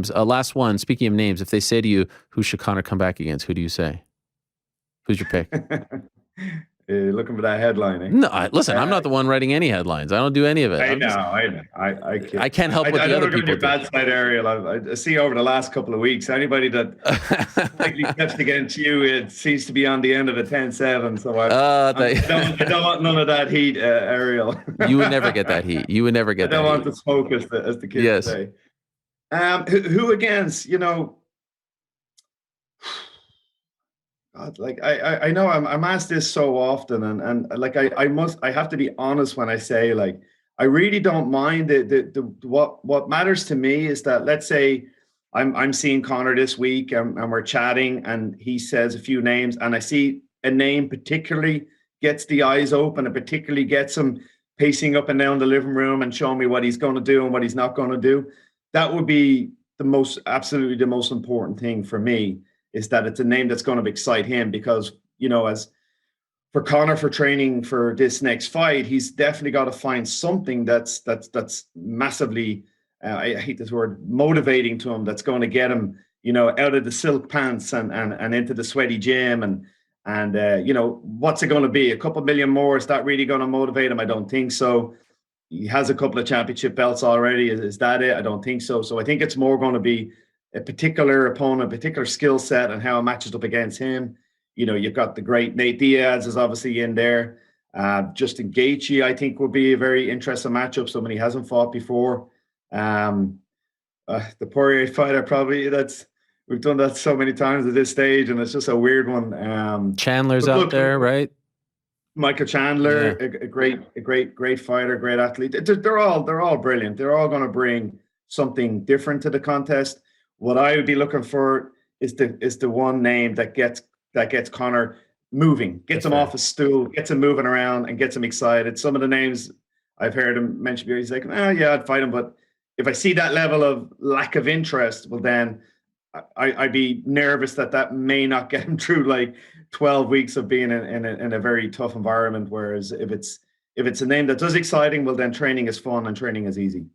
Last one. Speaking of names, if they say to you, who should Conor come back against? Who do you say? Who's your pick? Looking for that headline, eh? No, listen, I'm not the one writing any headlines. I don't do any of it. I know. I can't help what the other people do. Bad side, Ariel. I see over the last couple of weeks, anybody that slightly steps against you, it seems to be on the end of a 10-7. So I don't want none of that heat, Ariel. You would never get that heat. You would never get that heat. I don't want the smoke, as the kids say. Who against, God, like I know I'm asked this so often, and like I have to be honest when I say, like, I really don't mind what matters to me is that, let's say I'm seeing Conor this week and we're chatting and he says a few names and I see a name particularly gets the eyes open and particularly gets him pacing up and down the living room and showing me what he's going to do and what he's not going to do. That would be absolutely the most important thing for me, is that it's a name that's going to excite him, because, as for Conor, for training for this next fight, he's definitely got to find something that's massively, I hate this word, motivating to him, that's going to get him, out of the silk pants and into the sweaty gym. And what's it going to be? A couple million more? Is that really going to motivate him? I don't think so. He has a couple of championship belts already. Is that it? I don't think so. So I think it's more going to be a particular opponent, a particular skill set, and how it matches up against him. You've got the great Nate Diaz is obviously in there. Justin Gaethje, I think, would be a very interesting matchup. Someone he hasn't fought before. The Poirier fighter, we've done that so many times at this stage, and it's just a weird one. Chandler's out there, right? Michael Chandler, yeah. a great fighter, great athlete. They're all brilliant. They're all going to bring something different to the contest. What I would be looking for is the one name that gets Conor moving, gets him off his stool, gets him moving around, and gets him excited. Some of the names I've heard him mention before, he's like, yeah, I'd fight him, but if I see that level of lack of interest, well, then I'd be nervous that may not get him through like 12 weeks of being in a very tough environment. Whereas if it's a name that does exciting, well, then training is fun and training is easy.